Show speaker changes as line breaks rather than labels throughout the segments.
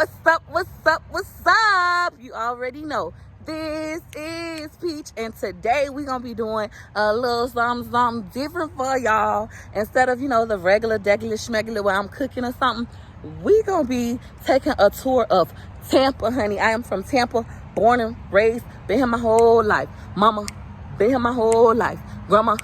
What's up, what's up, what's up? You already know. This is Peach, and today we're going to be doing a little something different for y'all. Instead of, the regular, schmegular where I'm cooking or something, we're going to be taking a tour of Tampa, honey. I am from Tampa, born and raised, been here my whole life. Mama, been here my whole life. Grandma,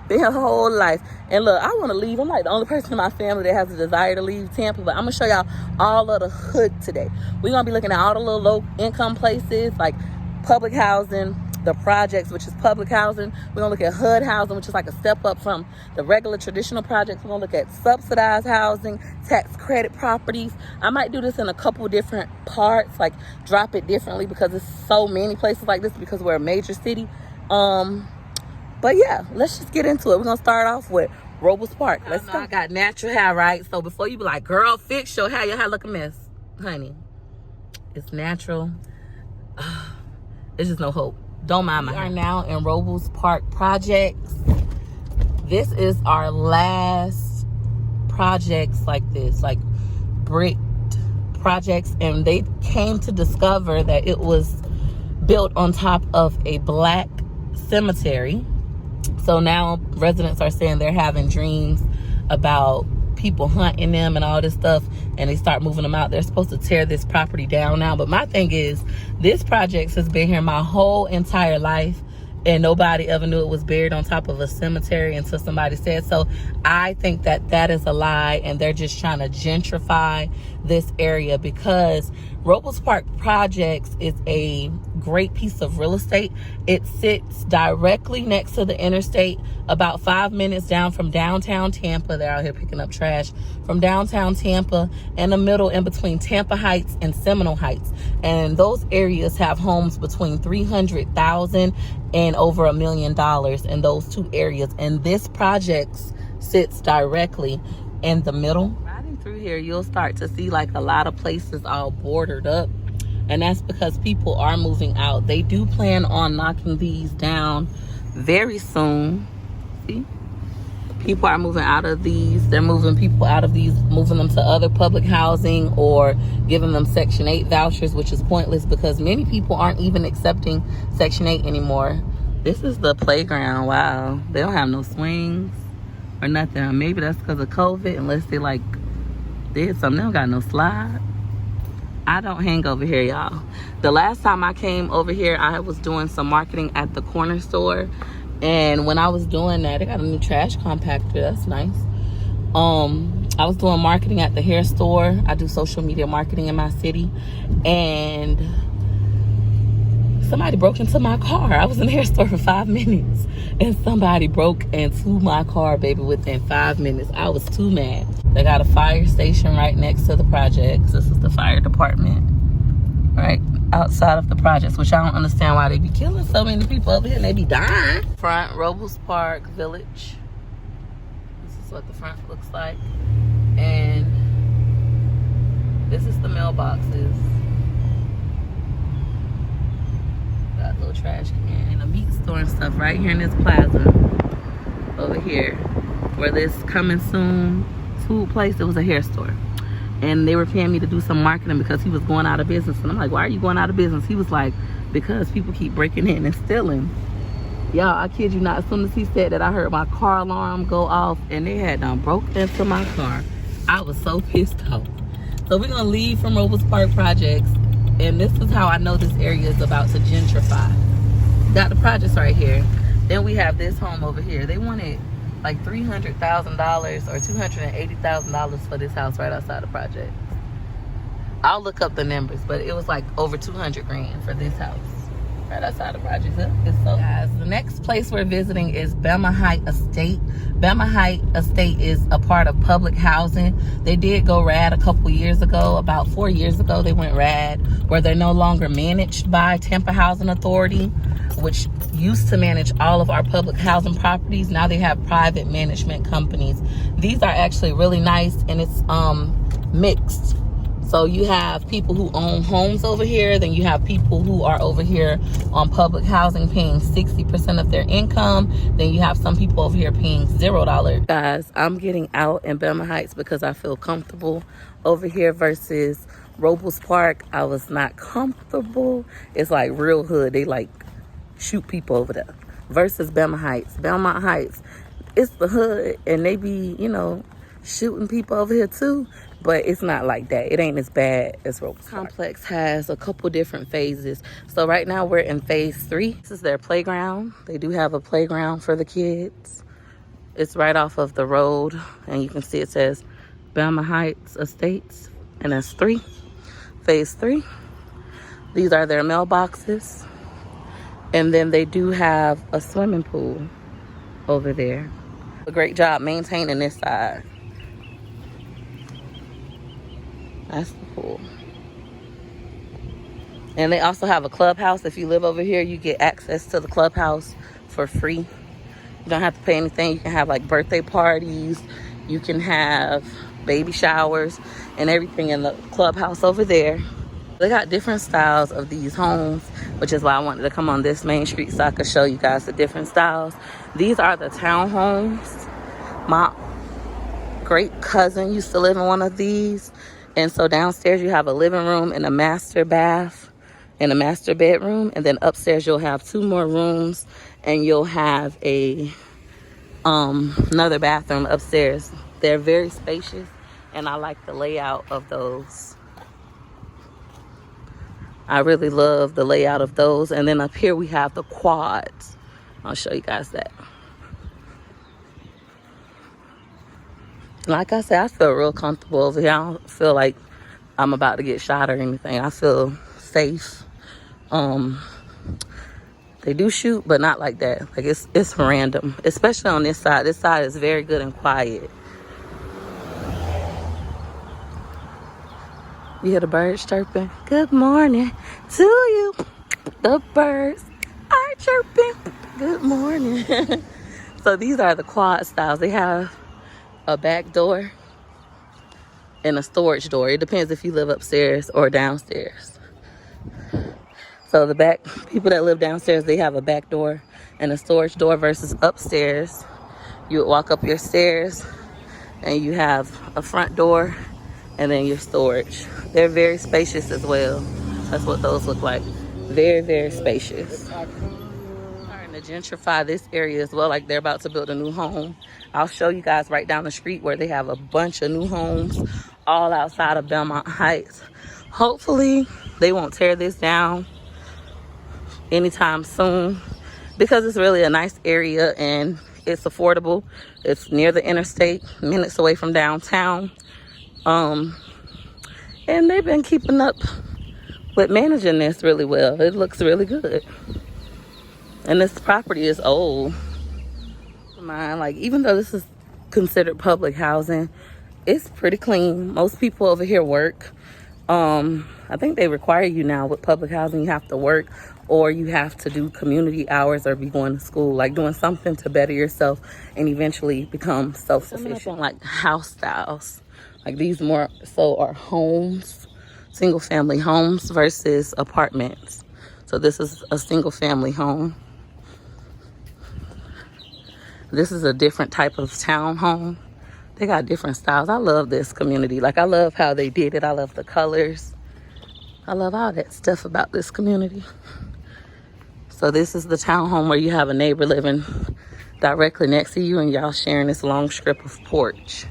been here her whole life. And look, I want to leave. I'm like the only person in my family that has a desire to leave Tampa, but I'm going to show y'all all of the hood today. We're going to be looking at all the little low-income places, like public housing, the projects, which is public housing. We're going to look at HUD housing, which is like a step up from the regular traditional projects. We're going to look at subsidized housing, tax credit properties. I might do this in a couple different parts, like drop it differently because there's so many places like this because we're a major city. But yeah, let's just get into it. We're going to start off with ROBLES Park. Let's go. I got natural hair, right? So before you be like, girl, fix your hair look a mess. Honey, it's natural. There's just no hope. Don't mind my hair. We are now in ROBLES Park projects. This is our last projects like this, like bricked projects. And they came to discover that it was built on top of a black cemetery. So now residents are saying they're having dreams about people hunting them and all this stuff, and they start moving them out. They're supposed to tear this property down now. But my thing is, this project has been here my whole entire life, and nobody ever knew it was buried on top of a cemetery until somebody said so. I think that that is a lie, and they're just trying to gentrify this area because ROBLES Park Projects is a great piece of real estate. It sits directly next to the interstate, about 5 minutes down from downtown Tampa. They're out here picking up trash from downtown Tampa, in the middle in between Tampa Heights and Seminole Heights. And those areas have homes between $300,000 and over $1 million in those two areas. And this project sits directly in the middle. Riding through here, you'll start to see like a lot of places all bordered up. And that's because people are moving out. They do plan on knocking these down very soon. See? People are moving out of these. They're moving people out of these, moving them to other public housing or giving them Section 8 vouchers, which is pointless because many people aren't even accepting Section 8 anymore. This is the playground. Wow. They don't have no swings or nothing. Maybe that's because of COVID, unless they like did something. They don't got no slide. I don't hang over here, y'all. The last time I came over here, I was doing some marketing at the corner store. And when I was doing that, they got a new trash compactor. That's nice. I was doing marketing at the hair store. I do social media marketing in my city. And somebody broke into my car. I was in the hair store for 5 minutes. And somebody broke into my car, baby, within 5 minutes. I was too mad. They got a fire station right next to the projects. This is the fire department right outside of the projects, which I don't understand why they be killing so many people over here and they be dying. Front ROBLES Park Village. This is what the front looks like. And this is the mailboxes. Got a little trash can and a meat store and stuff right here in this plaza over here where this coming soon food place. It was a hair store, and they were paying me to do some marketing because he was going out of business. And I'm like, why are you going out of business? He was like, because people keep breaking in and stealing. Y'all, I kid you not, as soon as he said that, I heard my car alarm go off and they had done broke into my car. I was so pissed off. So we're gonna leave from ROBLES Park Projects, and this is how I know this area is about to gentrify. Got the projects right here. Then we have this home over here. They wanted like $300,000 or $280,000 for this house right outside the project. I'll look up the numbers, but it was like over 200 grand for this house right outside the project. It's so guys, the next place we're visiting is Bama Height Estate. Bama Height Estate is a part of public housing. They did go rad a couple years ago. About 4 years ago they went rad, where they're no longer managed by Tampa Housing Authority, which used to manage all of our public housing properties. Now they have private management companies. These are actually really nice, and it's mixed. So you have people who own homes over here, then you have people who are over here on public housing paying 60% of their income, then you have some people over here paying $0. Guys, I'm getting out in Bama Heights because I feel comfortable over here versus Robles Park, I was not comfortable. It's like real hood. They like shoot people over there. Versus Bama Heights. Belmont Heights, it's the hood, and they be, you know, shooting people over here too, but it's not like that. It ain't as bad as Robles Park. Complex has a couple different phases. So right now we're in phase 3. This is their playground. They do have a playground for the kids. It's right off of the road, and you can see it says Bama Heights Estates, and that's 3. Phase 3. These are their mailboxes. And then they do have a swimming pool over there. A great job maintaining this side. That's the pool. And they also have a clubhouse. If you live over here, you get access to the clubhouse for free. You don't have to pay anything. You can have like birthday parties. You can have baby showers and everything in the clubhouse over there. They got different styles of these homes, which is why I wanted to come on this main street so I could show you guys the different styles. These are the townhomes. My great cousin used to live in one of these. And so downstairs you have a living room and a master bath and a master bedroom. And then upstairs you'll have 2 more rooms, and you'll have a another bathroom upstairs. They're very spacious, and I like the layout of those. I really love the layout of those. And then up here we have the quads. I'll show you guys that. Like I said, I feel real comfortable over here. I don't feel like I'm about to get shot or anything. I feel safe. They do shoot, but not like that. Like it's random, especially on this side. This side is very good and quiet. You hear the birds chirping? Good morning to you. The birds are chirping. Good morning. So these are the quad styles. They have a back door and a storage door. It depends if you live upstairs or downstairs. So the back, people that live downstairs, they have a back door and a storage door, versus upstairs. You would walk up your stairs and you have a front door and then your storage. They're very spacious as well. That's what those look like. Very, very spacious. Starting to gentrify this area as well. Like they're about to build a new home. I'll show you guys right down the street where they have a bunch of new homes all outside of Belmont Heights. Hopefully they won't tear this down anytime soon, because it's really a nice area and it's affordable. It's near the interstate, minutes away from downtown. And they've been keeping up with managing this really well. It looks really good. And this property is old. Mine, like, even though this is considered public housing, it's pretty clean. Most people over here work. I think they require you now with public housing, you have to work, or you have to do community hours or be going to school, like doing something to better yourself and eventually become self-sufficient. Like house styles. Like these more so are homes, single family homes versus apartments. So this is a single family home. This is a different type of townhome. They got different styles. I love this community. Like I love how they did it. I love the colors. I love all that stuff about this community. So this is the townhome where you have a neighbor living directly next to you and y'all sharing this long strip of porch.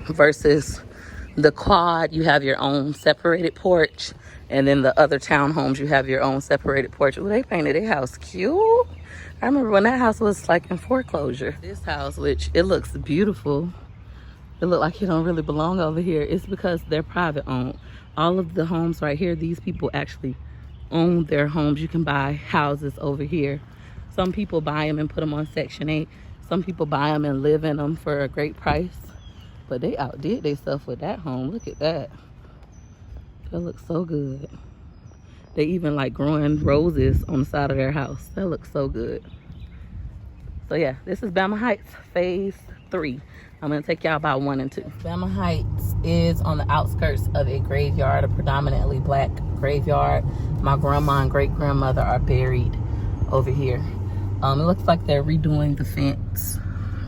Versus the quad, you have your own separated porch, and then the other townhomes, you have your own separated porch. Ooh, they painted their house cute. I remember when that house was like in foreclosure. This house, which it looks beautiful, it looked like it don't really belong over here. It's because they're private owned. All of the homes right here, these people actually own their homes. You can buy houses over here. Some people buy them and put them on Section 8. Some people buy them and live in them for a great price. But they outdid themselves with that home. Look at that. That looks so good. They even like growing roses on the side of their house. That looks so good. So yeah, this is Bama Heights, phase 3. I'm gonna take y'all about 1 and 2. Bama Heights is on the outskirts of a graveyard, a predominantly black graveyard. My grandma and great grandmother are buried over here. It looks like they're redoing the fence,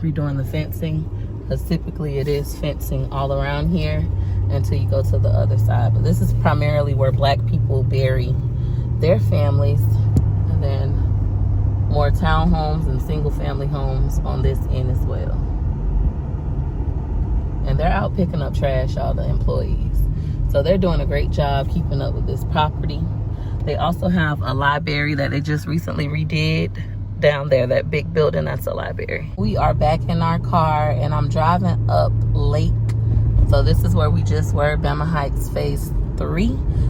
redoing the fencing, because typically it is fencing all around here. until you go to the other side. But this is primarily where black people bury their families, and then more townhomes and single family homes on this end as well. And they're out picking up trash, all the employees. So they're doing a great job keeping up with this property. They also have a library that they just recently redid down there. That big building, that's a library. We are back in our car and I'm driving up Lake. So this is where we just were, Bama Heights phase 3.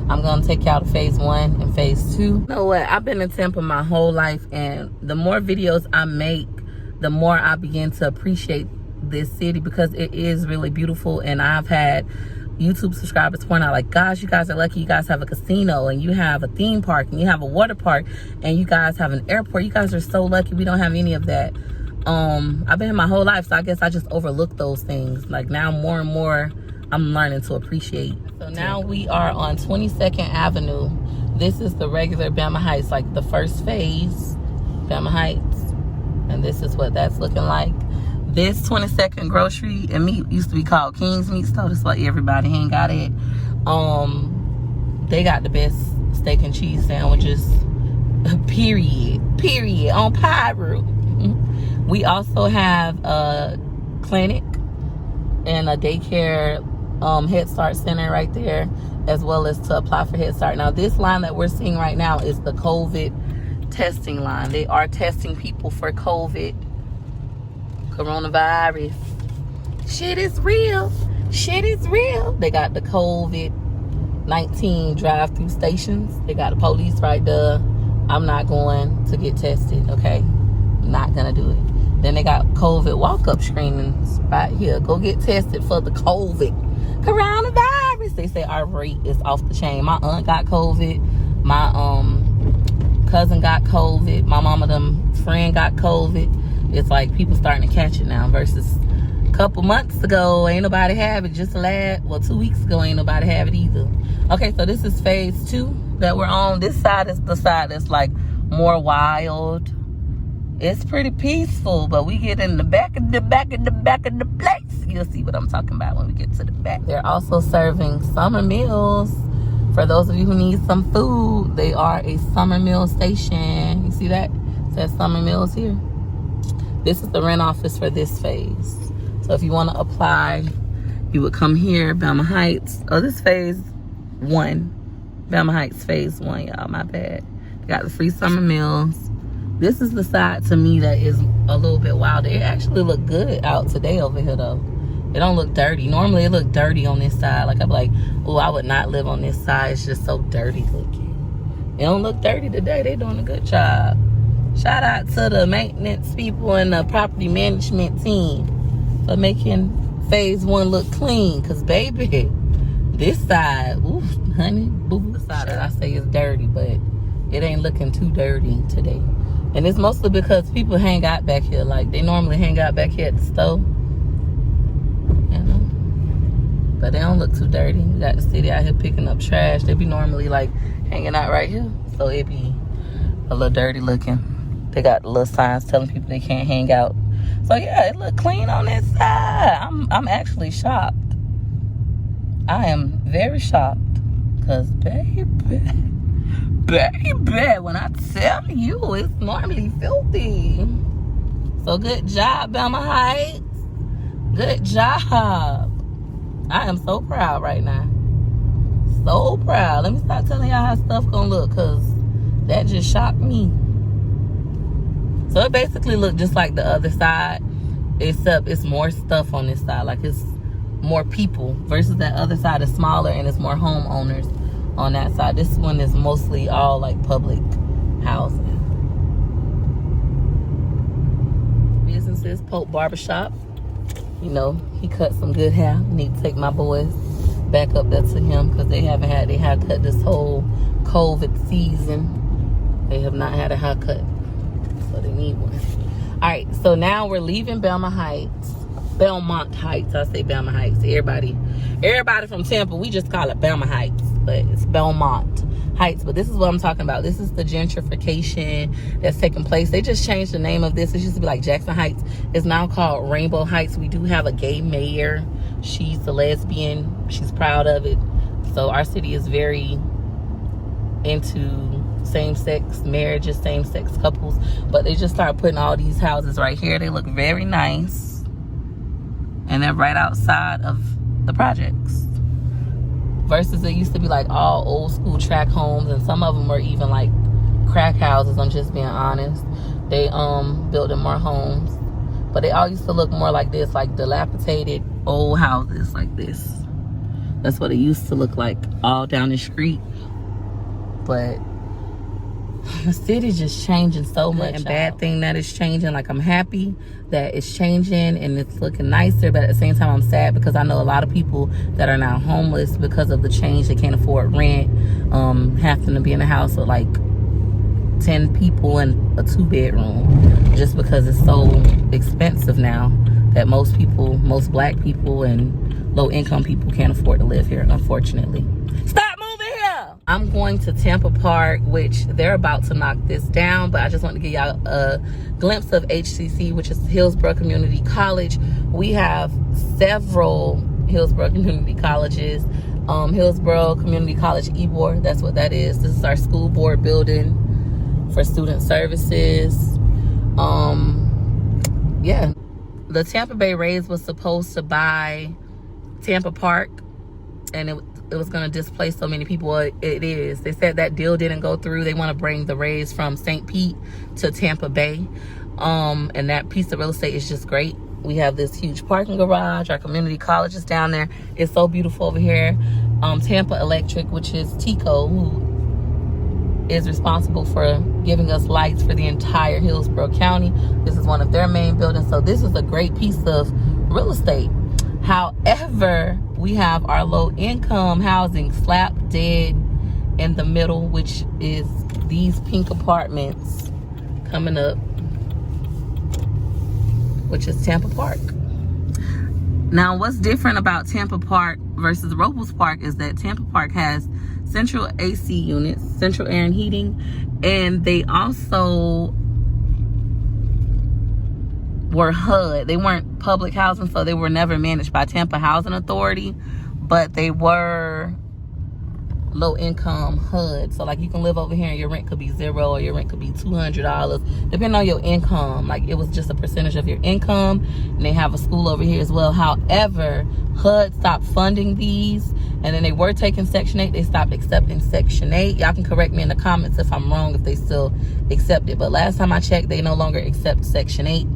I'm gonna take y'all to phase 1 and phase 2. You know what, I've been in Tampa my whole life, and the more videos I make, the more I begin to appreciate this city, because it is really beautiful. And I've had YouTube subscribers point out, like, gosh, you guys are lucky. You guys have a casino, and you have a theme park, and you have a water park, and you guys have an airport. You guys are so lucky. We don't have any of that. I've been here my whole life, so I guess I just overlooked those things. Like, now more and more I'm learning to appreciate. So now we are on 22nd Avenue. This is the regular Bama Heights, like the first phase, Bama Heights. And this is what that's looking like. This 22nd Grocery and Meat used to be called King's Meat Store. That's why everybody ain't got it. They got the best steak and cheese sandwiches, period, on Pyro. We also have a clinic and a daycare Head Start Center right there, as well as to apply for Head Start. Now, this line that we're seeing right now is the COVID testing line. They are testing people for COVID. Coronavirus. Shit is real. Shit is real. They got the COVID-19 drive-through stations. They got the police right there. I'm not going to get tested, okay? Not gonna do it. Then they got COVID walk-up screenings right here. Go get tested for the COVID coronavirus. They say our rate is off the chain. My aunt got COVID. My cousin got COVID. My mama, them friend got COVID. It's like people starting to catch it now, versus a couple months ago, ain't nobody have it. Just 2 weeks ago, ain't nobody have it either. Okay, so this is phase 2 that we're on. This side is the side that's like more wild. It's pretty peaceful, but we get in the back of the place. You'll see what I'm talking about when we get to the back. They're also serving summer meals. For those of you who need some food, they are a summer meal station. You see that? It says summer meals here. This is the rent office for this phase. So if you want to apply, you would come here, Bama Heights. Oh, this phase 1. Bama Heights phase 1, y'all. My bad. They got the free summer meals. This is the side to me that is a little bit wilder. It actually look good out today over here, though. It don't look dirty. Normally, it look dirty on this side. Like, I'm like, oh, I would not live on this side. It's just so dirty looking. It don't look dirty today. They doing a good job. Shout out to the maintenance people and the property management team for making phase 1 look clean. Because, baby, this side, oof, honey, boo, the side that I say is dirty, but it ain't looking too dirty today. And it's mostly because people hang out back here. Like, they normally hang out back here at the stove. You know? But they don't look too dirty. We got the city out here picking up trash. They be normally, like, hanging out right here. So it be a little dirty looking. They got the little signs telling people they can't hang out. So yeah, it look clean on this side. I'm actually shocked. I am very shocked. Cause baby, when I tell you, it's normally filthy. So good job, Bama Heights. Good job. I am so proud right now. So proud. Let me start telling y'all how stuff gonna look, cause that just shocked me. So it basically looked just like the other side, except it's more stuff on this side. Like, it's more people versus that other side is smaller and it's more homeowners on that side. This one is mostly all like public housing. Businesses, Pope Barbershop. You know, he cut some good hair. Need to take my boys back up there to him because they haven't had their haircut this whole COVID season. They have not had a haircut. So they need one. All right, so now we're leaving Belmont Heights. I say Bama Heights. Everybody from Tampa, we just call it Bama Heights, but it's Belmont Heights. But this is what I'm talking about. This is the gentrification that's taking place. They just changed the name of this. It used to be like Jackson Heights. It's now called Rainbow Heights. We do have a gay mayor. She's a lesbian. She's proud of it. So our city is very into same-sex marriages, same-sex couples. But they just start putting all these houses right here. They look very nice. And they're right outside of the projects. Versus it used to be like all old school tract homes, and some of them were even like crack houses, I'm just being honest. They built them more homes. But they all used to look more like this, like dilapidated old houses like this. That's what it used to look like all down the street. But the city's just changing so much. And bad thing that it's changing. Like, I'm happy that it's changing and it's looking nicer, but at the same time I'm sad because I know a lot of people that are now homeless because of the change. They can't afford rent, having to be in a house with like 10 people in a 2-bedroom just because it's so expensive now that most black people and low income people can't afford to live here, unfortunately. Stop moving here! I'm going to Tampa Park, which they're about to knock this down, but I just want to give y'all a glimpse of HCC, which is Hillsborough Community College. We have several Hillsborough Community Colleges. Hillsborough Community College ENCORE, that's what that is. This is our school board building for student services. Yeah, the Tampa Bay Rays was supposed to buy Tampa Park, and it was going to displace so many people. It is. They said that deal didn't go through. They want to bring the Rays from St. Pete to Tampa Bay, and that piece of real estate is just great. We have this huge parking garage. Our community college is down there. It's so beautiful over here. Tampa Electric, which is Tico, who is responsible for giving us lights for the entire Hillsborough County. This is one of their main buildings. So this is a great piece of real estate. However, we have our low income housing slap dead in the middle, which is these pink apartments coming up, which is Tampa Park. Now, what's different about Tampa Park versus Robles Park is that Tampa Park has central AC units, central air and heating, and they also were HUD. They weren't public housing, so they were never managed by Tampa Housing Authority, but they were low income HUD. So like, you can live over here and your rent could be $0 or your rent could be $200, depending on your income. Like, it was just a percentage of your income, and they have a school over here as well. However, HUD stopped funding these, and then they were taking Section 8. They stopped accepting Section 8. Y'all can correct me in the comments if I'm wrong, if they still accept it. But last time I checked, they no longer accept Section 8.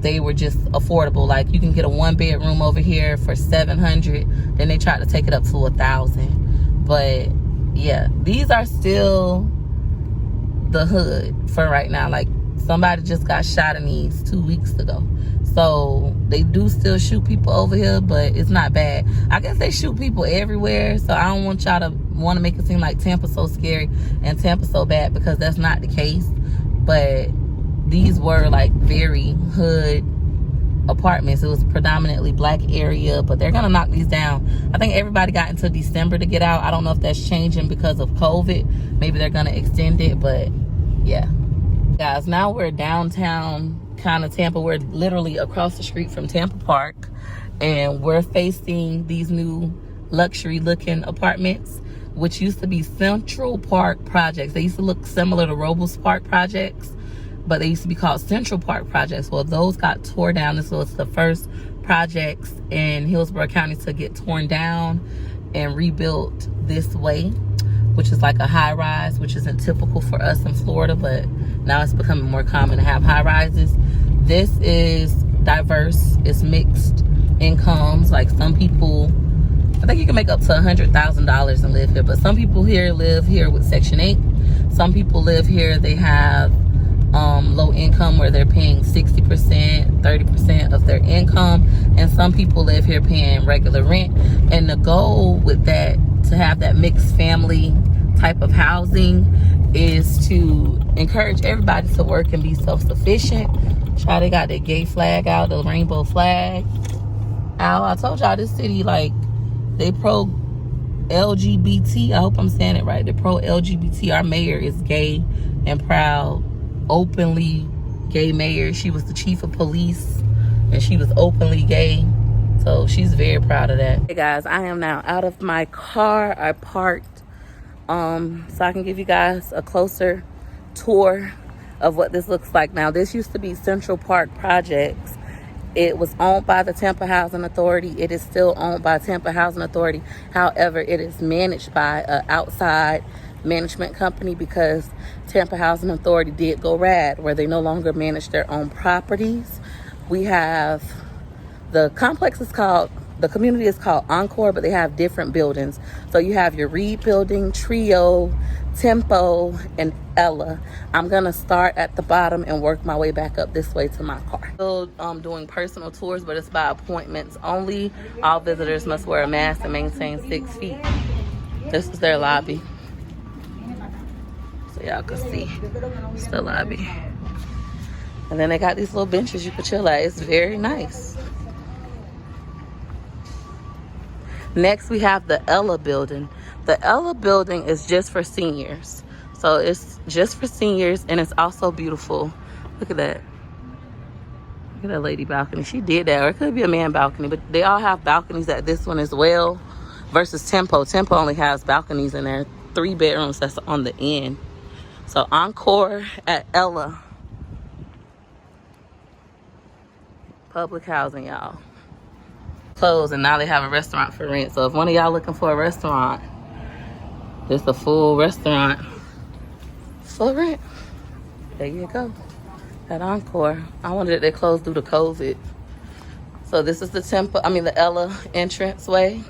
They were just affordable. Like, you can get a 1-bedroom over here for $700. Then they tried to take it up to $1,000. But yeah, these are still the hood for right now. Like, somebody just got shot in these 2 weeks ago. So they do still shoot people over here, but it's not bad. I guess they shoot people everywhere. So I don't want y'all to want to make it seem like Tampa's so scary and Tampa's so bad, because that's not the case. But these were like very hood apartments. It was predominantly black area, but they're gonna knock these down. I think everybody got until December to get out. I don't know if that's changing because of COVID. Maybe they're gonna extend it, but yeah. Guys, now we're downtown kind of Tampa. We're literally across the street from Tampa Park, and we're facing these new luxury looking apartments, which used to be Central Park projects. They used to look similar to Robles Park projects, but they used to be called Central Park projects. Well, those got tore down. This was the first projects in Hillsborough County to get torn down and rebuilt this way, which is like a high rise, which isn't typical for us in Florida, but now it's becoming more common to have high rises. This is diverse. It's mixed incomes. Like, some people, I think you can make up to $100,000 and live here, but some people here live here with Section 8. Some people live here, they have low income where they're paying 60%, 30% of their income, and some people live here paying regular rent. And the goal with that, to have that mixed family type of housing, is to encourage everybody to work and be self-sufficient. They got the gay flag out, the rainbow flag out. I told y'all, this city, like, they pro LGBT. I hope I'm saying it right. They're pro LGBT. Our mayor is gay and proud, openly gay mayor. She was the chief of police, and she was openly gay. So she's very proud of that. Hey guys, I am now out of my car. I parked so I can give you guys a closer tour of what this looks like. Now, this used to be Central Park Projects. It was owned by the Tampa Housing Authority. It is still owned by Tampa Housing Authority. However, it is managed by an outside management company because Tampa Housing Authority did go rad, where they no longer manage their own properties. We have, the complex is called, the community is called ENCORE, but they have different buildings. So you have your Reed building, Trio, Tempo, and Ella. I'm gonna start at the bottom and work my way back up this way to my car. Still doing personal tours, but it's by appointments only. All visitors must wear a mask and maintain 6 feet. This is their lobby, so y'all can see it's the lobby. And then they got these little benches you can chill at. It's very nice. Next, we have the Ella building. The Ella building is just for seniors. So it's just for seniors, and it's also beautiful. Look at that. Look at that lady balcony. She did that, or it could be a man balcony, but they all have balconies at this one as well, versus Tempo. Tempo only has balconies in there, 3 bedrooms that's on the end. So ENCORE at Ella. Public housing, y'all. Closed, and now they have a restaurant for rent. So if one of y'all looking for a restaurant, it's a full restaurant for rent. There you go. At ENCORE. I wonder if they closed due to COVID. So this is the Ella entrance way.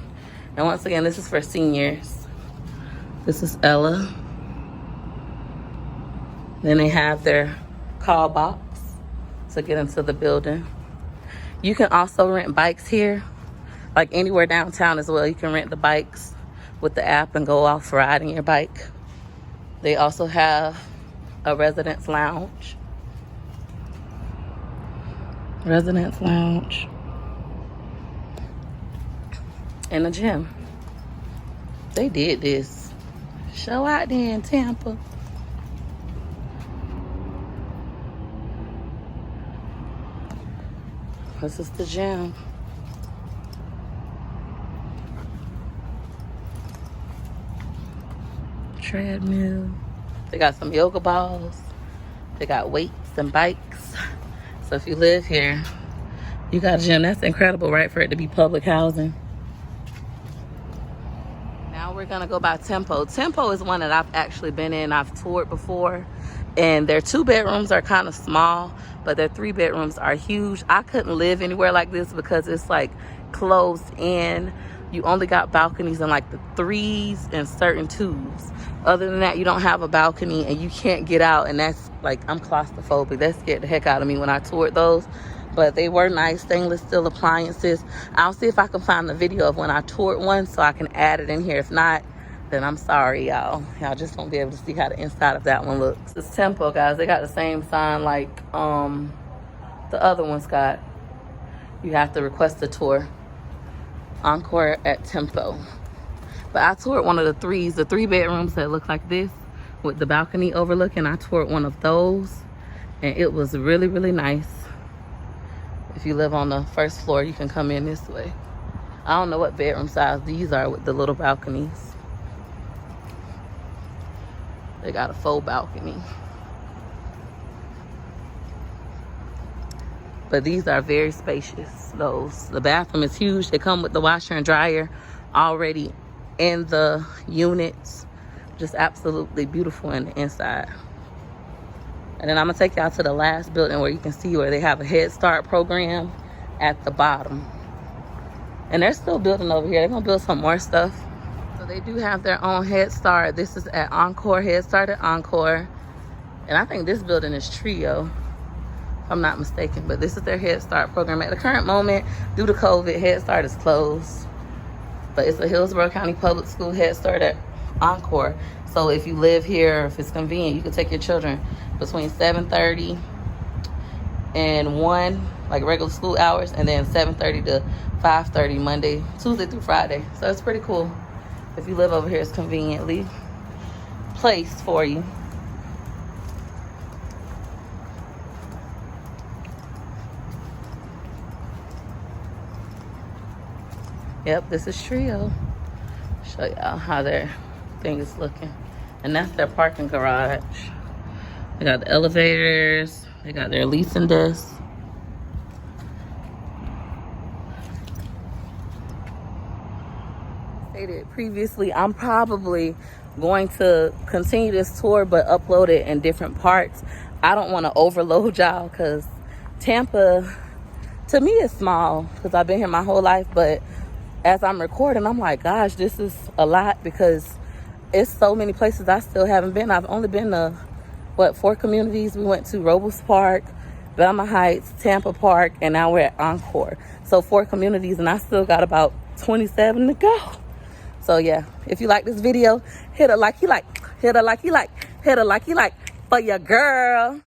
And once again, this is for seniors. This is Ella. Then they have their call box to get into the building. You can also rent bikes here, like anywhere downtown as well. You can rent the bikes with the app and go off riding your bike. They also have a residence lounge. And a gym. They did this. Show out there in Tampa. This is the gym. Treadmill. They got some yoga balls. They got weights and bikes. So if you live here, you got a gym. That's incredible, right? For it to be public housing. Now we're gonna go by Tempo. Tempo is one that I've actually been in. I've toured before. And their 2 bedrooms are kind of small, but their 3 bedrooms are huge. I couldn't live anywhere like this because it's like closed in. You only got balconies in like the 3s and certain 2s. Other than that, you don't have a balcony and you can't get out. And that's like, I'm claustrophobic. That scared the heck out of me when I toured those. But they were nice, stainless steel appliances. I'll see if I can find the video of when I toured one so I can add it in here. If not, then I'm sorry, y'all. Y'all just won't be able to see how the inside of that one looks. It's Tempo, guys. They got the same sign like the other ones got. You have to request a tour. ENCORE at Tempo. But I toured one of the 3s, the 3 bedrooms that look like this with the balcony overlooking. I toured one of those, and it was really, really nice. If you live on the 1st floor, you can come in this way. I don't know what bedroom size these are with the little balconies. They got a faux balcony. But these are very spacious, those. The bathroom is huge. They come with the washer and dryer already in the units. Just absolutely beautiful in the inside. And then I'm gonna take y'all to the last building where you can see where they have a Head Start program at the bottom. And they're still building over here. They're gonna build some more stuff. So they do have their own Head Start. This is at ENCORE, Head Start at ENCORE. And I think this building is Trio, if I'm not mistaken. But this is their Head Start program. At the current moment, due to COVID, Head Start is closed. But it's a Hillsborough County Public School Head Start at ENCORE. So if you live here, if it's convenient, you can take your children between 7:30 and 1, like regular school hours, and then 7:30 to 5:30 Tuesday through Friday. So it's pretty cool. If you live over here, it's conveniently placed for you. Yep, this is Trio. Show y'all how their thing is looking. And that's their parking garage. They got the elevators. They got their leasing desk. Stated previously, I'm probably going to continue this tour but upload it in different parts. I don't want to overload y'all because Tampa, to me, is small because I've been here my whole life, but as I'm recording, I'm like, gosh, this is a lot because it's so many places I still haven't been. I've only been to, 4 communities. We went to Robles Park, Bama Heights, Tampa Park, and now we're at Encore. So 4 communities, and I still got about 27 to go. So yeah, if you like this video, hit a likey like, hit a likey like, hit a likey like for your girl.